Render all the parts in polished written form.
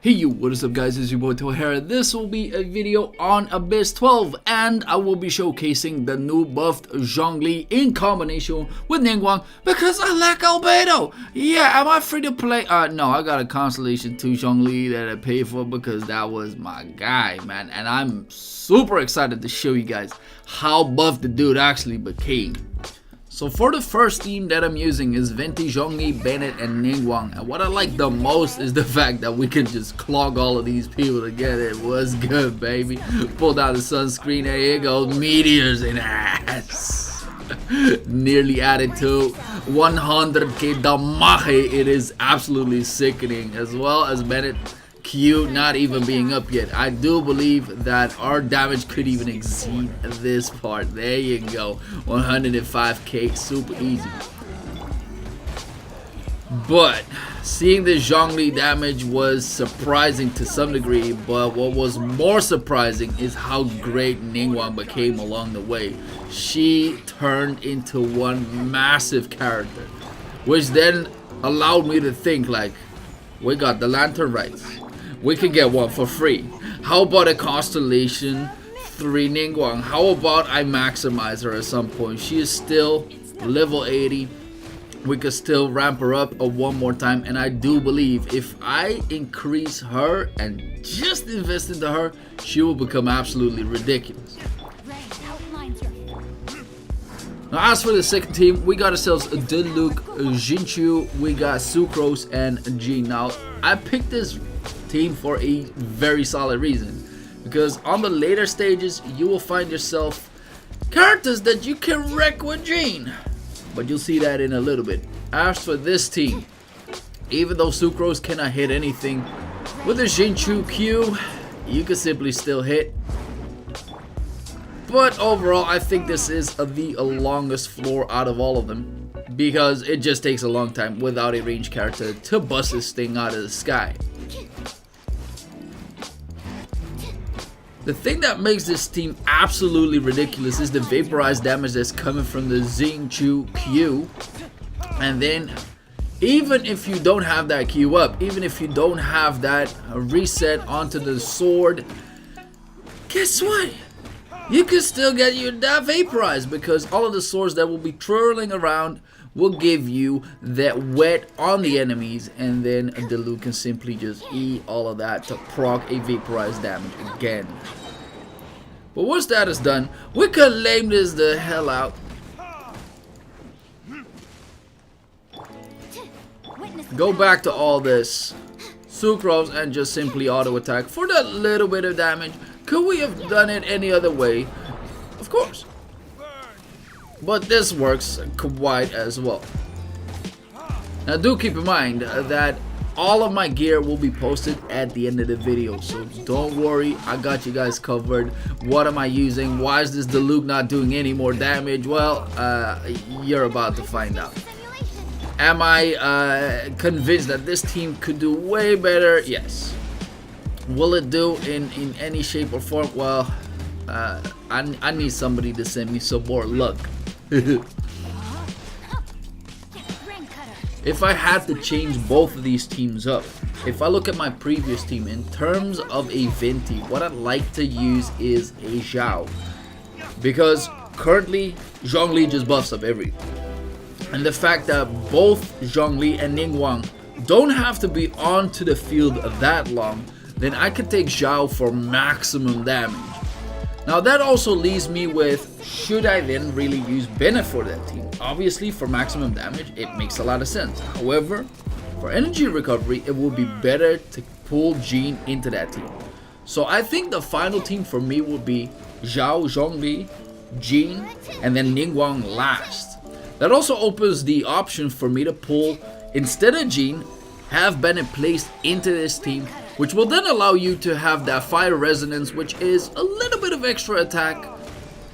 Hey you, what is up guys, it's your boy Tohara. This will be a video on Abyss 12 and I will be showcasing the new buffed Zhongli in combination with Ninguang because I like albedo. Yeah, am I free to play? No, I got a Constellation 2 Zhongli that I paid for because that was my guy, man. And I'm super excited to show you guys how buffed the dude actually became. So for the first team that I'm using is Venti, Zhongli, Bennett, and Ninguang. And what I like the most is the fact that we can just clog all of these people together. It was good, baby. Pull down the sunscreen, there you go. Meteors in ass. Nearly added to 100k damage. It is absolutely sickening. As well as Bennett Q not even being up yet. I do believe that our damage could even exceed this part. There you go, 105k, super easy. But seeing the Zhongli damage was surprising to some degree, but what was more surprising is how great Ninguang became along the way. She turned into one massive character, which then allowed me to think like, we got the lantern rights. We can get one for free. How about a Constellation 3 Ninguang? How about I maximize her at some point? She is still level 80. We could still ramp her up one more time. And I do believe if I increase her and just invest into her, she will become absolutely ridiculous. Now as for the second team, we got ourselves a Diluc, Jinchu, we got Sucrose, and Jean. Now I picked this team for a very solid reason, because on the later stages you will find yourself characters that you can wreck with Jean, but you'll see that in a little bit. As for this team, even though Sucrose cannot hit anything, with the Jinchu Q you can simply still hit. But overall I think this is the longest floor out of all of them, because it just takes a long time without a ranged character to bust this thing out of the sky. The thing that makes this team absolutely ridiculous is the vaporized damage that's coming from the Jinchu Q. And then even if you don't have that Q up, even if you don't have that reset onto the sword, guess what? You can still get your that vaporized, because all of the swords that will be twirling around will give you that wet on the enemies, and then Diluc can simply just eat all of that to proc a vaporized damage again. But once that is done, we can lame this the hell out. Go back to all this Sucrose and just simply auto attack for that little bit of damage. Could we have done it any other way? Of course. But this works quite as well. Now do keep in mind that all of my gear will be posted at the end of the video, so don't worry, I got you guys covered. What am I using? Why is this Diluc not doing any more damage? Well, you're about to find out. Am I convinced that this team could do way better? Yes. Will it do in any shape or form? Well, I need somebody to send me some more luck. If I had to change both of these teams up, if I look at my previous team in terms of a Venti, what I'd like to use is a Zhao, because currently Zhongli just buffs up everything. And the fact that both Zhongli and Ninguang don't have to be onto the field that long, then I could take Zhao for maximum damage. Now that also leaves me with, should I then really use Bennett for that team? Obviously for maximum damage it makes a lot of sense. However, for energy recovery it would be better to pull Jean into that team. So I think the final team for me would be Zhao, Zhongli, Jean, and then Ninguang last. That also opens the option for me to pull, instead of Jean, have Bennett placed into this team, which will then allow you to have that fire resonance, which is a little bit of extra attack,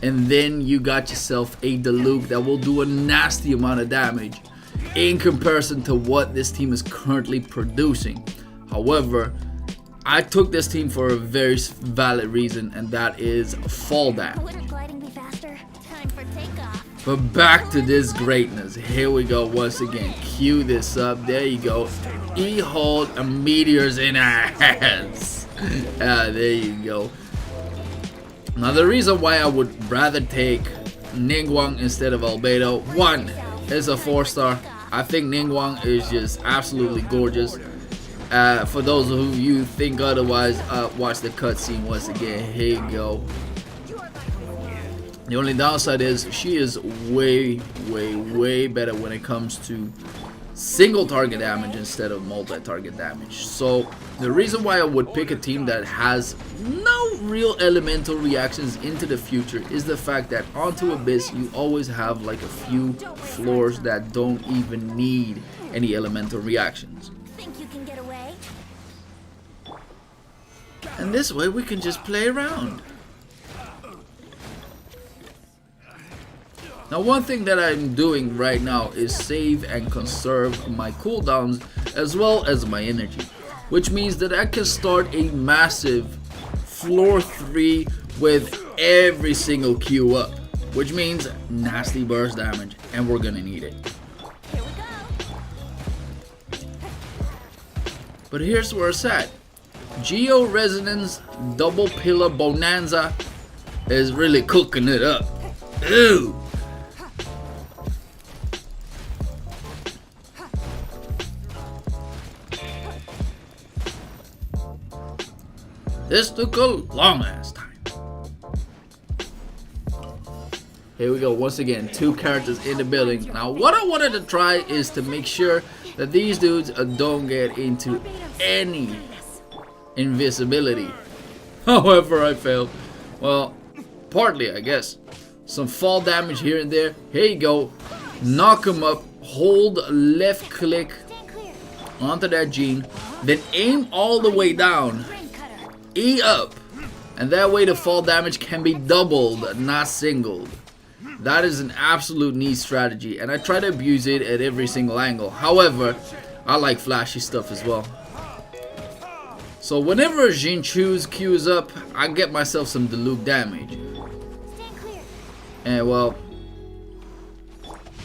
and then you got yourself a Diluc that will do a nasty amount of damage in comparison to what this team is currently producing. However, I took this team for a very valid reason, and that is fall damage. But back to this greatness. Here we go once again. Cue this up. There you go. E-hold meteors in our hands. There you go. Now the reason why I would rather take Ninguang instead of Albedo, one, is a 4-star. I think Ninguang is just absolutely gorgeous. For those of you who think otherwise, watch the cutscene once again. Here you go. The only downside is she is way better when it comes to single target damage instead of multi-target damage. So the reason why I would pick a team that has no real elemental reactions into the future is the fact that onto Abyss you always have like a few floors that don't even need any elemental reactions. Think you can get away? And this way we can just play around. Now one thing that I'm doing right now is save and conserve my cooldowns as well as my energy, which means that I can start a massive floor 3 with every single Q up, which means nasty burst damage, and we're gonna need it. Here we go. But here's where it's at. Geo Resonance Double Pillar Bonanza is really cooking it up. Ew! This took a long ass time. Here we go once again, 2 characters in the building. Now what I wanted to try is to make sure that these dudes don't get into any invisibility. However, I failed. Well, partly I guess. Some fall damage here and there. Here you go. Knock him up. Hold left click onto that gene. Then aim all the way down. E up, and that way the fall damage can be doubled, not singled. That is an absolute neat strategy, and I try to abuse it at every single angle. However, I like flashy stuff as well. So whenever Jin Chu's queues up, I get myself some Diluc damage. And well,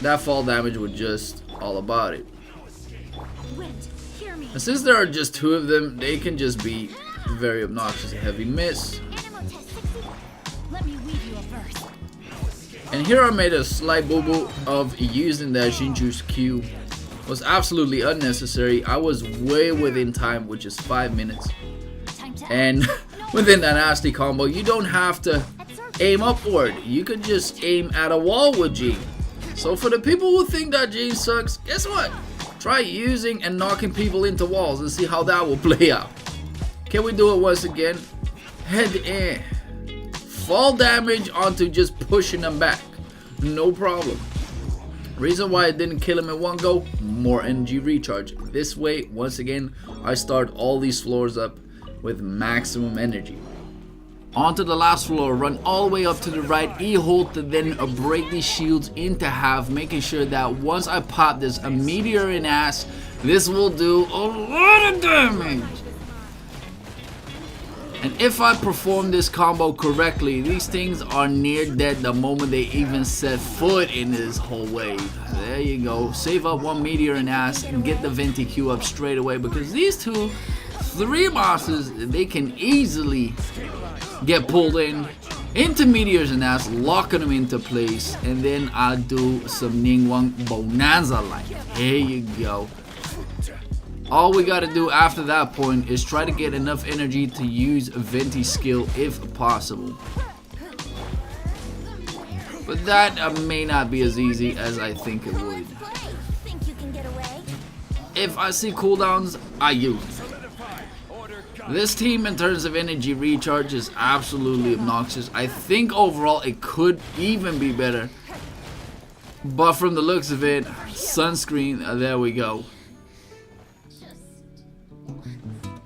that fall damage was just all about it. And since there are just 2 of them, they can just be very obnoxious. Heavy miss. And here I made a slight boo-boo of using that Jinju's Q. Was absolutely unnecessary. I was way within time, which is 5 minutes. And within that nasty combo, you don't have to aim upward. You could just aim at a wall with G. So for the people who think that G sucks, guess what? Try using and knocking people into walls and see how that will play out. Can we do it once again? Head in. Fall damage onto just pushing them back. No problem. Reason why I didn't kill him in one go, more energy recharge. This way, once again, I start all these floors up with maximum energy. Onto the last floor, run all the way up to the right, E-hold to then break these shields into half, making sure that once I pop this a meteor in ass, this will do a lot of damage. And if I perform this combo correctly, these things are near dead the moment they even set foot in this whole wave. There you go. Save up 1 meteor in ass and get the Venti Q up straight away, because these 3 bosses, they can easily get pulled into meteors and ass, locking them into place, and then I'll do some Ninguang Bonanza like. Here you go. All we gotta do after that point is try to get enough energy to use Venti skill if possible. But that may not be as easy as I think it would. If I see cooldowns, I use them. This team in terms of energy recharge is absolutely obnoxious. I think overall it could even be better. But from the looks of it, sunscreen, there we go.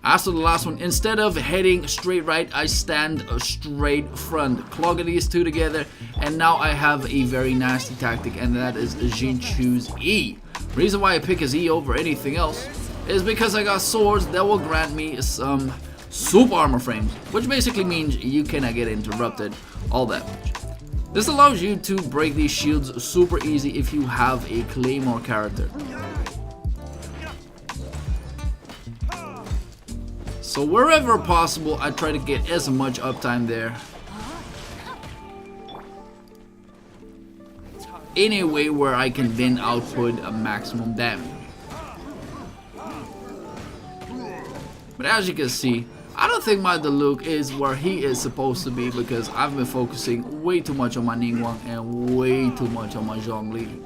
As for the last one, instead of heading straight right, I stand straight front, clogging these 2 together, and now I have a very nasty tactic, and that is Jin Chu's E. Reason why I pick his E over anything else is because I got swords that will grant me some super armor frames, which basically means you cannot get interrupted all that much. This allows you to break these shields super easy if you have a Claymore character. So wherever possible, I try to get as much uptime there. In a way where I can then output a maximum damage. But as you can see, I don't think my Diluc is where he is supposed to be because I've been focusing way too much on my Ningguang and way too much on my Zhongli.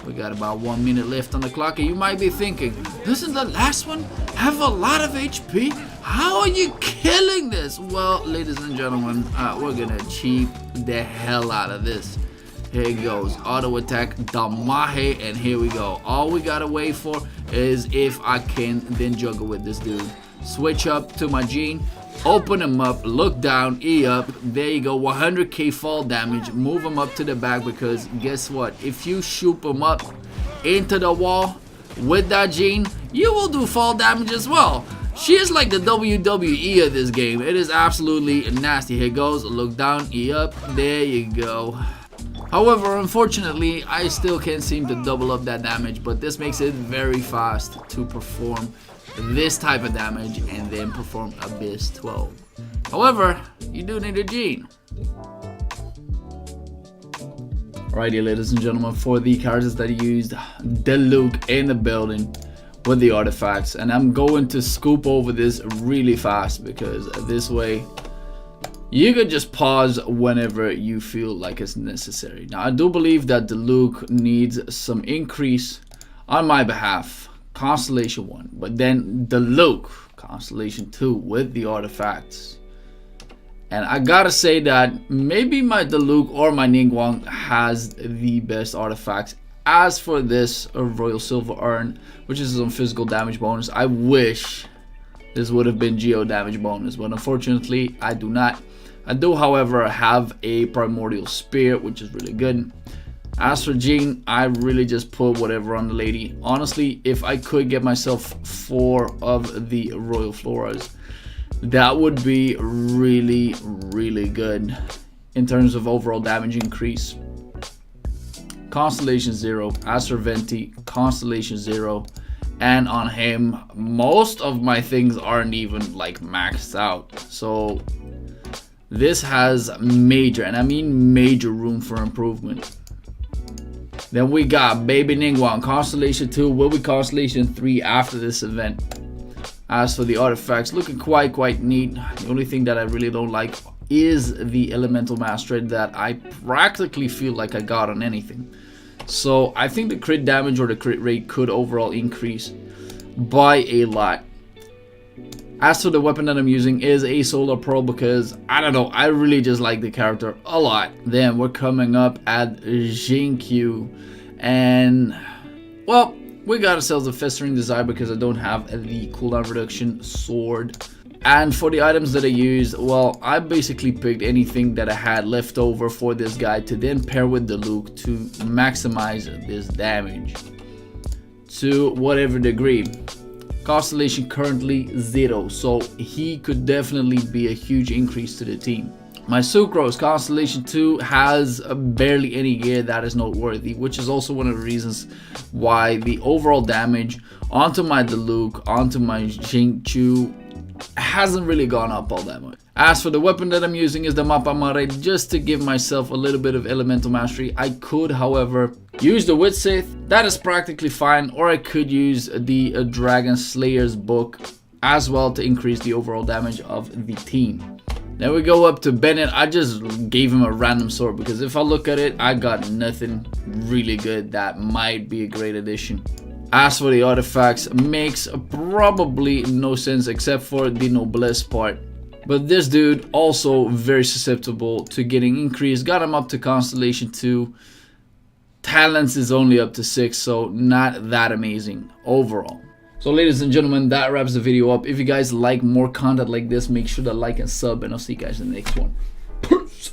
We got about 1 minute left on the clock and you might be thinking, doesn't the last one have a lot of HP? How are you killing this? Well, ladies and gentlemen, we're gonna cheap the hell out of this. Here it goes, auto attack, Damahe, and here we go. All we gotta wait for is if I can then juggle with this dude. Switch up to my Gene, open him up, look down, E up, there you go, 100k fall damage, move him up to the back because guess what, if you shoot him up into the wall with that Gene, you will do fall damage as well. She is like the WWE of this game. It is absolutely nasty. Here goes, look down, E up, there you go. However, unfortunately, I still can't seem to double up that damage, but this makes it very fast to perform this type of damage and then perform Abyss 12. However, you do need a Gene. Alrighty, ladies and gentlemen, for the characters that used Diluc in the building with the artifacts, and I'm going to scoop over this really fast because this way you could just pause whenever you feel like it's necessary. Now, I do believe that Diluc needs some increase on my behalf. Constellation 1, but then Diluc, Constellation 2 with the artifacts. And I gotta say that maybe my Diluc or my Ningguang has the best artifacts. As for this Royal Silver Urn, which is some physical damage bonus, I wish this would have been geo damage bonus, but unfortunately I do not. I do, however, have a Primordial Spear, which is really good. As for Gene, I really just put whatever on the lady. Honestly, if I could get myself 4 of the Royal Floras, that would be really, really good in terms of overall damage increase. Constellation 0, as for Venti, Constellation 0, and on him, most of my things aren't even like maxed out. So this has major, and I mean major, room for improvement. Then we got Baby Ningguang, Constellation 2, will be Constellation 3 after this event. As for the artifacts, looking quite neat. The only thing that I really don't like is the Elemental Mastery that I practically feel like I got on anything. So I think the crit damage or the crit rate could overall increase by a lot. As for the weapon that I'm using is a Solar Pearl because, I don't know, I really just like the character a lot. Then we're coming up at Jinkyu, and, well, we got ourselves a Festering Desire because I don't have the cooldown reduction sword. And for the items that I used, well, I basically picked anything that I had left over for this guy to then pair with the Diluc to maximize this damage to whatever degree. Constellation currently 0, so he could definitely be a huge increase to the team. My Sucrose, Constellation 2, has barely any gear that is noteworthy, which is also one of the reasons why the overall damage onto my Diluc, onto my Xingqiu hasn't really gone up all that much. As for the weapon that I'm using is the Mapamare, just to give myself a little bit of elemental mastery. I could, however, use the Wit Sith, that is practically fine, or I could use the Dragon Slayer's book as well to increase the overall damage of the team. Then we go up to Bennett. I just gave him a random sword because if I look at it, I got nothing really good that might be a great addition. As for the artifacts, makes probably no sense except for the Noblesse part. But this dude also very susceptible to getting increased. Got him up to Constellation 2. Talents is only up to 6, so not that amazing overall. So ladies and gentlemen, that wraps the video up. If you guys like more content like this, make sure to like and sub, and I'll see you guys in the next one. Peace!